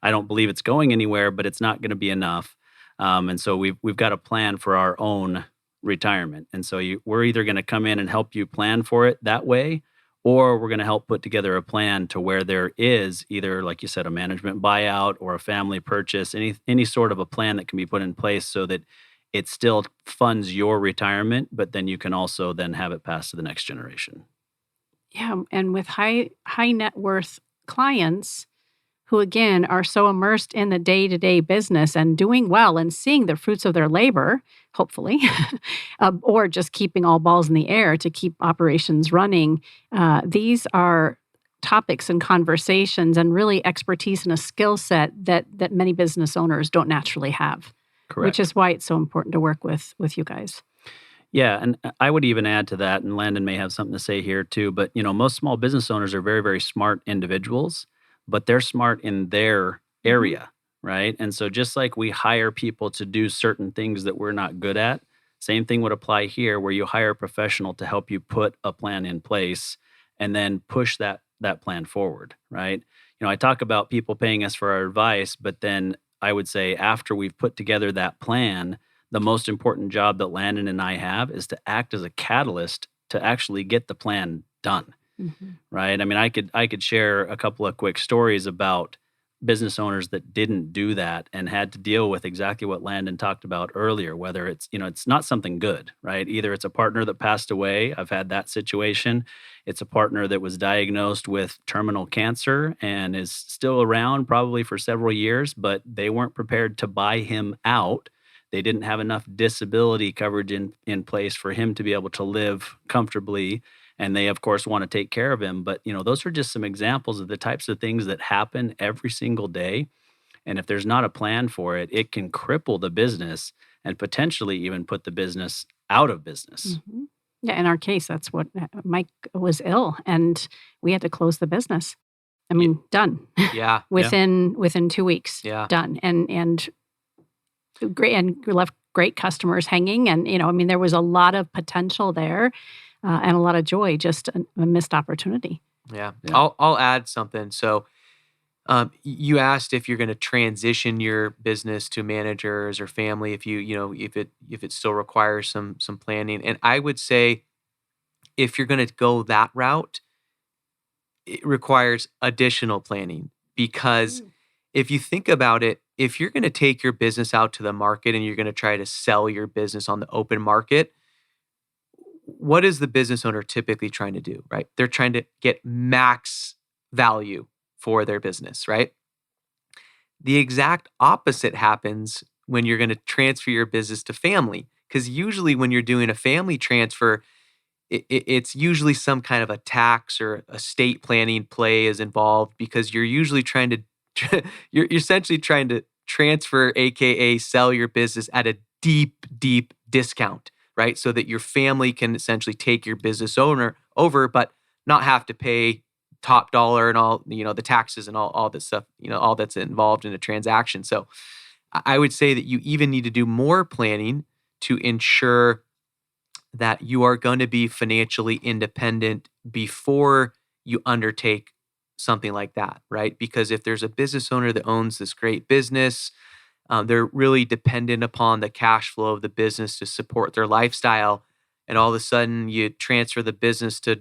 I don't believe it's going anywhere, but it's not going to be enough. And so we've got a plan for our own retirement. And so we're either going to come in and help you plan for it that way, or we're going to help put together a plan to where there is either, like you said, a management buyout or a family purchase, any sort of a plan that can be put in place so that it still funds your retirement, but then you can also then have it pass to the next generation. Yeah, and with high net worth clients who, again, are so immersed in the day-to-day business and doing well and seeing the fruits of their labor, hopefully, or just keeping all balls in the air to keep operations running. These are topics and conversations and really expertise and a skill set that many business owners don't naturally have. Correct. Which is why it's so important to work with you guys. Yeah, and I would even add to that, and Landon may have something to say here too, but most small business owners are very, very smart individuals, but they're smart in their area, right? And so just like we hire people to do certain things that we're not good at, same thing would apply here where you hire a professional to help you put a plan in place and then push that plan forward, right? I talk about people paying us for our advice, but then I would say after we've put together that plan, the most important job that Landon and I have is to act as a catalyst to actually get the plan done, right? I mean, I could share a couple of quick stories about business owners that didn't do that and had to deal with exactly what Landon talked about earlier, whether it's, it's not something good, right? Either it's a partner that passed away. I've had that situation. It's a partner that was diagnosed with terminal cancer and is still around probably for several years, but they weren't prepared to buy him out. They didn't have enough disability coverage in place for him to be able to live comfortably. And they, of course, want to take care of him. But, those are just some examples of the types of things that happen every single day. And if there's not a plan for it, it can cripple the business and potentially even put the business out of business. Yeah, in our case, that's what Mike was ill and we had to close the business. I mean, done. Yeah. within 2 weeks. Yeah. Done. And great, and we left great customers hanging. And, there was a lot of potential there. And a lot of joy, just a missed opportunity. Yeah. I'll add something. So you asked if you're going to transition your business to managers or family, if if it still requires some planning. And I would say if you're going to go that route, it requires additional planning because if you think about it, if you're going to take your business out to the market and you're going to try to sell your business on the open market, what is the business owner typically trying to do, right? They're trying to get max value for their business, right? The exact opposite happens when you're going to transfer your business to family. Because usually when you're doing a family transfer, it's usually some kind of a tax or estate planning play is involved because you're usually trying to, you're essentially trying to transfer, AKA sell your business at a deep, deep discount, right? So that your family can essentially take your business owner over, but not have to pay top dollar and all, the taxes and all this stuff, all that's involved in a transaction. So I would say that you even need to do more planning to ensure that you are going to be financially independent before you undertake something like that, right? Because if there's a business owner that owns this great business, they're really dependent upon the cash flow of the business to support their lifestyle. And all of a sudden you transfer the business to,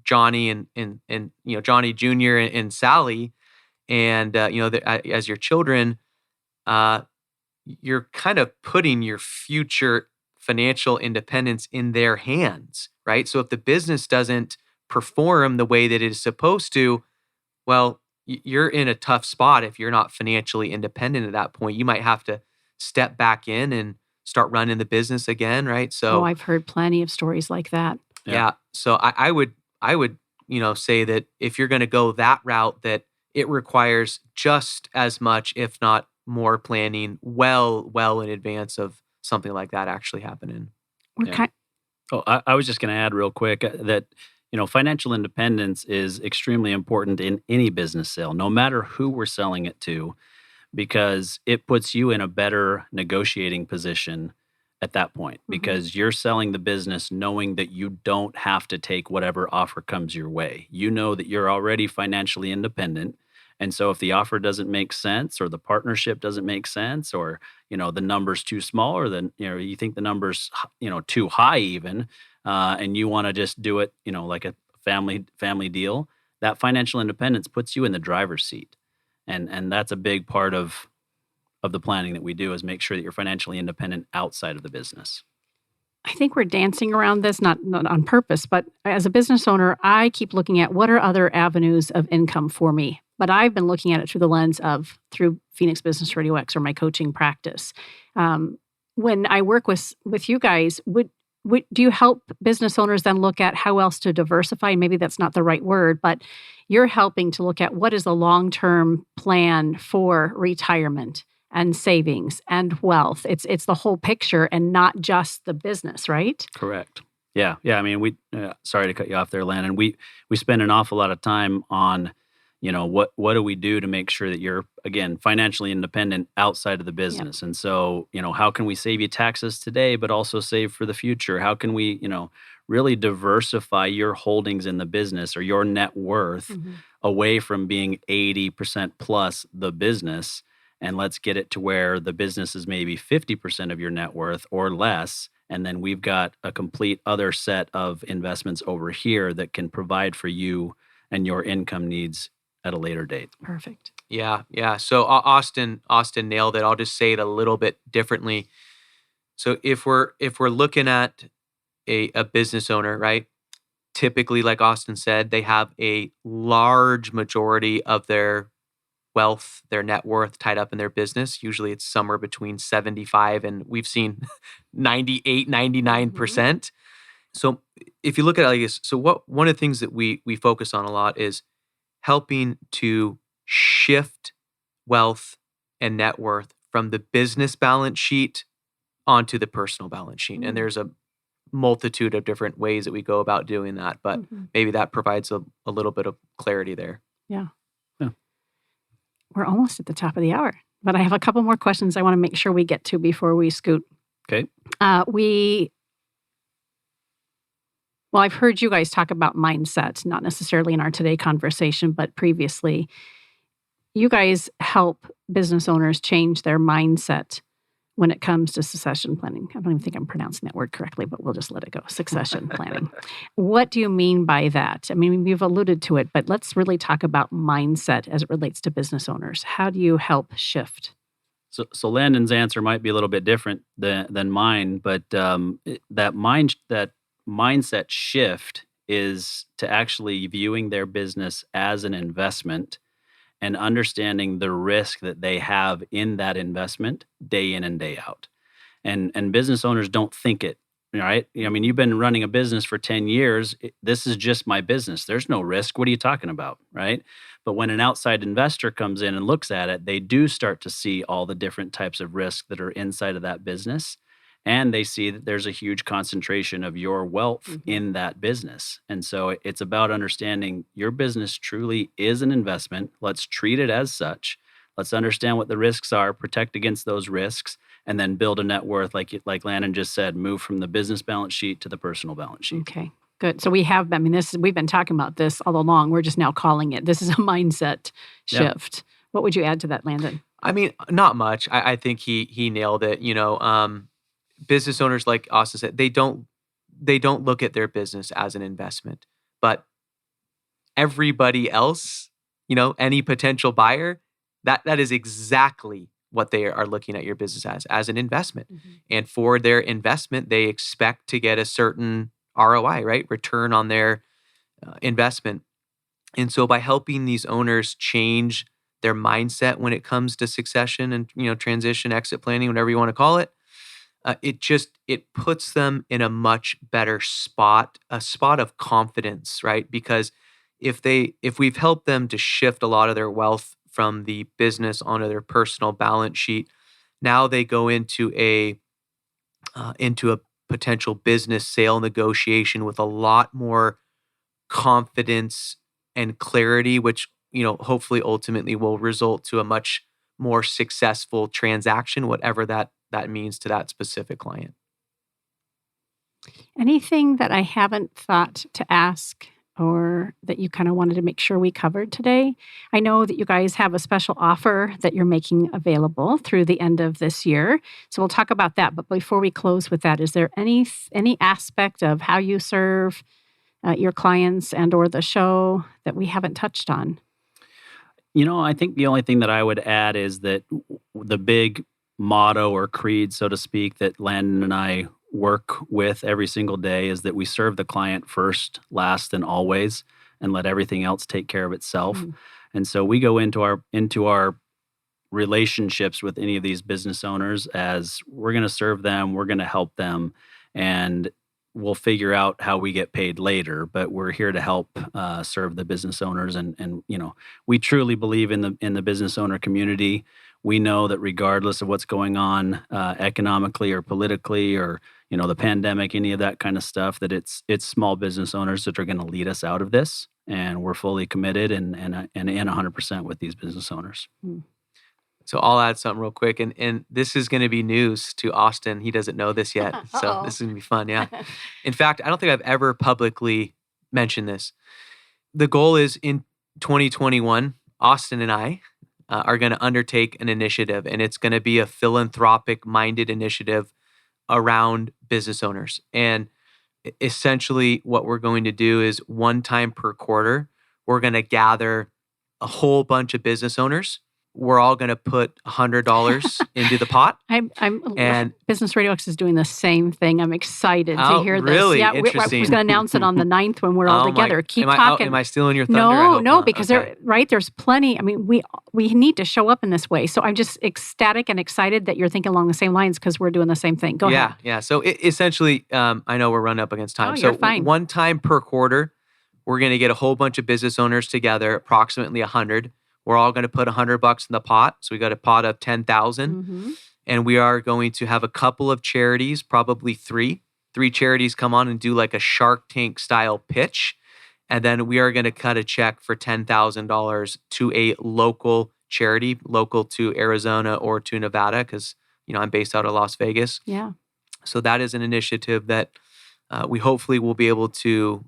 Johnny and Johnny Jr. and Sally, and, as your children, you're kind of putting your future financial independence in their hands, right? So if the business doesn't perform the way that it is supposed to, well, you're in a tough spot if you're not financially independent at that point. You might have to step back in and start running the business again, right? So I've heard plenty of stories like that. Yeah. So I would say that if you're going to go that route, that it requires just as much, if not more planning well in advance of something like that actually happening. I was just going to add real quick that financial independence is extremely important in any business sale, no matter who we're selling it to, because it puts you in a better negotiating position at that point, because you're selling the business knowing that you don't have to take whatever offer comes your way. You know that you're already financially independent. And so if the offer doesn't make sense or the partnership doesn't make sense or, the number's too small or you think the number's, too high even, and you want to just do it, like a family deal, that financial independence puts you in the driver's seat. And that's a big part of the planning that we do, is make sure that you're financially independent outside of the business. I think we're dancing around this, not on purpose, but as a business owner, I keep looking at what are other avenues of income for me. But I've been looking at it through the lens of through Phoenix Business RadioX or my coaching practice. When I work with you guys, do you help business owners then look at how else to diversify? Maybe that's not the right word, but you're helping to look at what is the long-term plan for retirement and savings and wealth. It's the whole picture and not just the business, right? Correct. Yeah. I mean, we sorry to cut you off there, Landon. We spend an awful lot of time on, what do we do to make sure that you're, again, financially independent outside of the business. Yep. And so, how can we save you taxes today, but also save for the future? How can we, really diversify your holdings in the business or your net worth away from being 80% plus the business? And let's get it to where the business is maybe 50% of your net worth or less. And then we've got a complete other set of investments over here that can provide for you and your income needs at a later date. Perfect. Yeah. So Austin nailed it. I'll just say it a little bit differently. So if we're looking at a business owner, right? Typically, like Austin said, they have a large majority of their wealth, their net worth tied up in their business. Usually it's somewhere between 75 and we've seen 98, 99%. So if you look at it like this, so one of the things that we focus on a lot is helping to shift wealth and net worth from the business balance sheet onto the personal balance sheet. And there's a multitude of different ways that we go about doing that, but maybe that provides a little bit of clarity there. Yeah. We're almost at the top of the hour, but I have a couple more questions I want to make sure we get to before we scoot. Okay. I've heard you guys talk about mindset, not necessarily in our today conversation, but previously. You guys help business owners change their mindset when it comes to succession planning. I don't even think I'm pronouncing that word correctly, but we'll just let it go. Succession planning. What do you mean by that? I mean, you've alluded to it, but let's really talk about mindset as it relates to business owners. How do you help shift? So Landon's answer might be a little bit different than mine, but that mindset shift is to actually viewing their business as an investment and understanding the risk that they have in that investment day in and day out. And business owners don't think it, right? I mean, you've been running a business for 10 years. This is just my business. There's no risk. What are you talking about, right? But when an outside investor comes in and looks at it, they do start to see all the different types of risks that are inside of that business. And they see that there's a huge concentration of your wealth in that business. And so it's about understanding your business truly is an investment. Let's treat it as such. Let's understand what the risks are, protect against those risks, and then build a net worth, like Landon just said, move from the business balance sheet to the personal balance sheet. Okay, good. So we've been talking about this all along. We're just now calling it. This is a mindset shift. Yep. What would you add to that, Landon? I mean, not much. I think he nailed it. Business owners, like Austin said, they don't look at their business as an investment, but everybody else, any potential buyer, that is exactly what they are looking at your business as an investment. And for their investment, they expect to get a certain ROI, right? Return on their investment. And so by helping these owners change their mindset when it comes to succession and, transition, exit planning, whatever you want to call it, it puts them in a much better spot, a spot of confidence, right? Because if we've helped them to shift a lot of their wealth from the business onto their personal balance sheet, now they go into a potential business sale negotiation with a lot more confidence and clarity, which hopefully ultimately will result to a much more successful transaction, whatever that means to that specific client. Anything that I haven't thought to ask or that you kind of wanted to make sure we covered today? I know that you guys have a special offer that you're making available through the end of this year. So we'll talk about that. But before we close with that, is there any aspect of how you serve your clients and or the show that we haven't touched on? I think the only thing that I would add is that the big motto or creed, so to speak, that Landon and I work with every single day is that we serve the client first, last, and always, and let everything else take care of itself. And so we go into our relationships with any of these business owners as we're going to serve them, we're going to help them, and we'll figure out how we get paid later. But we're here to help serve the business owners, and we truly believe in the business owner community. We know that regardless of what's going on economically or politically or the pandemic, any of that kind of stuff, that it's small business owners that are going to lead us out of this, and we're fully committed and in 100% with these business owners. So I'll add something real quick, and this is going to be news to Austin. He doesn't know this yet, so this is going to be fun. Yeah. In fact, I don't think I've ever publicly mentioned this. The goal is in 2021, Austin and I are going to undertake an initiative, and it's going to be a philanthropic-minded initiative around business owners. And essentially what we're going to do is one time per quarter, we're going to gather a whole bunch of business owners. We're all going to put $100 into the pot. And Business RadioX is doing the same thing. I'm excited to hear this. Really? Yeah, Interesting. we're going to announce it on the 9th when we're all together. Keep talking. Am I stealing your thunder? No, because there's plenty. I mean, we need to show up in this way. So I'm just ecstatic and excited that you're thinking along the same lines because we're doing the same thing. Go ahead. Yeah. So essentially, I know we're running up against time. You're fine. One time per quarter, we're going to get a whole bunch of business owners together, approximately 100. We're all going to put $100 in the pot. So we got a pot of 10,000. And we are going to have a couple of charities, probably three charities come on and do like a Shark Tank style pitch. And then we are going to cut a check for $10,000 to a local charity, local to Arizona or to Nevada, because, I'm based out of Las Vegas. Yeah. So that is an initiative that we hopefully will be able to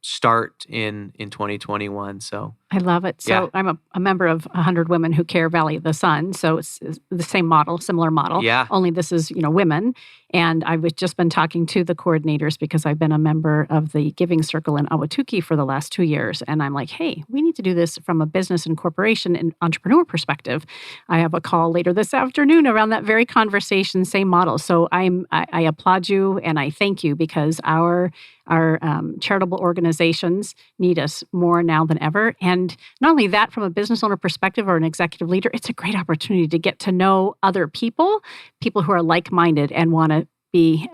start in 2021. So I love it. So I'm a member of 100 Women Who Care Valley of the Sun. So it's the same model, similar model. Yeah. Only this is, women. And I've just been talking to the coordinators because I've been a member of the Giving Circle in Ahwatukee for the last 2 years. And I'm like, hey, we need to do this from a business and corporation and entrepreneur perspective. I have a call later this afternoon around that very conversation, same model. So I applaud you and I thank you because our charitable organizations need us more now than ever. And not only that, from a business owner perspective or an executive leader, it's a great opportunity to get to know other people who are like-minded and want to be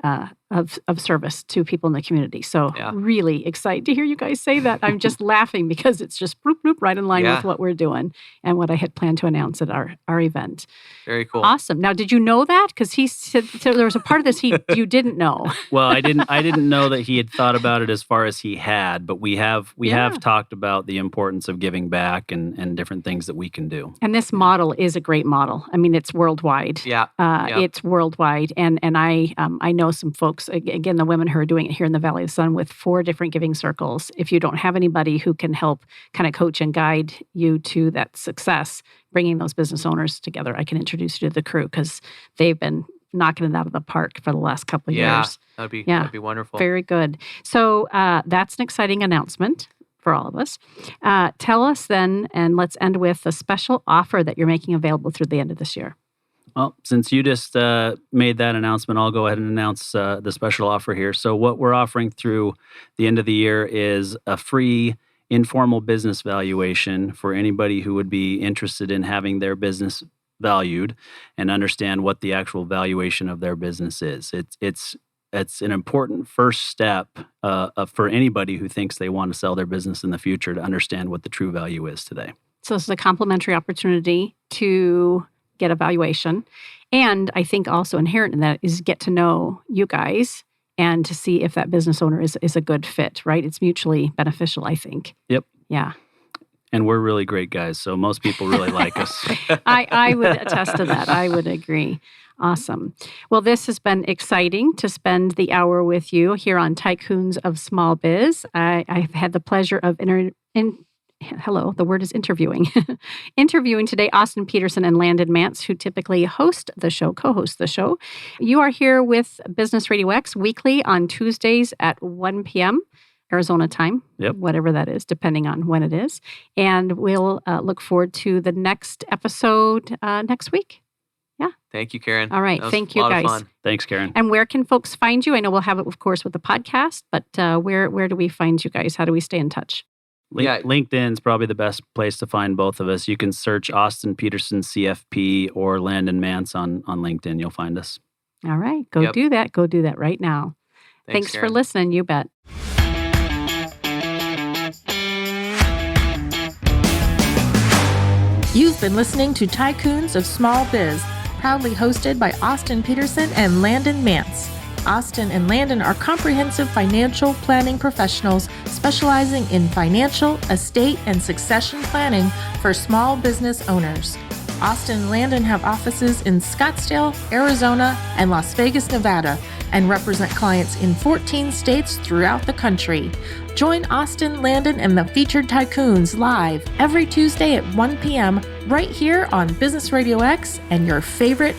of service to people in the community. So really excited to hear you guys say that. I'm just laughing because it's just bloop, bloop, right in line with what we're doing and what I had planned to announce at our event. Very cool. Awesome. Now, did you know that? Because he said so there was a part of this you didn't know. Well, I didn't know that he had thought about it as far as he had, but we have talked about the importance of giving back and different things that we can do. And this model is a great model. I mean, it's worldwide. It's worldwide. And I know some folks, again, the women who are doing it here in the Valley of the Sun with 4 different giving circles. If you don't have anybody who can help kind of coach and guide you to that success, bringing those business owners together, I can introduce you to the crew because they've been knocking it out of the park for the last couple of years. That'd be wonderful. Very good. So that's an exciting announcement for all of us. Tell us then, and let's end with a special offer that you're making available through the end of this year. Well, since you just made that announcement, I'll go ahead and announce the special offer here. So what we're offering through the end of the year is a free informal business valuation for anybody who would be interested in having their business valued and understand what the actual valuation of their business is. It's an important first step for anybody who thinks they want to sell their business in the future to understand what the true value is today. So it's a complimentary opportunity to get a valuation. And I think also inherent in that is get to know you guys and to see if that business owner is a good fit, right? It's mutually beneficial, I think. Yep. Yeah. And we're really great guys, so most people really like us. I would attest to that. I would agree. Awesome. Well, this has been exciting to spend the hour with you here on Tycoons of Small Biz. I've had the pleasure of interviewing. Interviewing today Austin Peterson and Landon Mance, who typically co-host the show. You are here with Business RadioX weekly on Tuesdays at 1 p.m. Arizona time, Yep. whatever that is, depending on when it is. And we'll look forward to the next episode next week. Thank you, Karen. All right. That was Thank a you, lot guys. of fun. Thanks, Karen. And where can folks find you? I know we'll have it, of course, with the podcast, but where do we find you guys? How do we stay in touch? Yeah. LinkedIn's probably the best place to find both of us. You can search Austin Peterson CFP or Landon Mance on LinkedIn. You'll find us. All right. Go Yep. do that. Go do that right now. Thanks for Karen. listening. You bet. You've been listening to Tycoons of Small Biz, proudly hosted by Austin Peterson and Landon Mance. Austin and Landon are comprehensive financial planning professionals specializing in financial, estate, and succession planning for small business owners. Austin and Landon have offices in Scottsdale, Arizona, and Las Vegas, Nevada, and represent clients in 14 states throughout the country. Join Austin, Landon, and the featured Tycoons live every Tuesday at 1 p.m. right here on Business RadioX and your favorite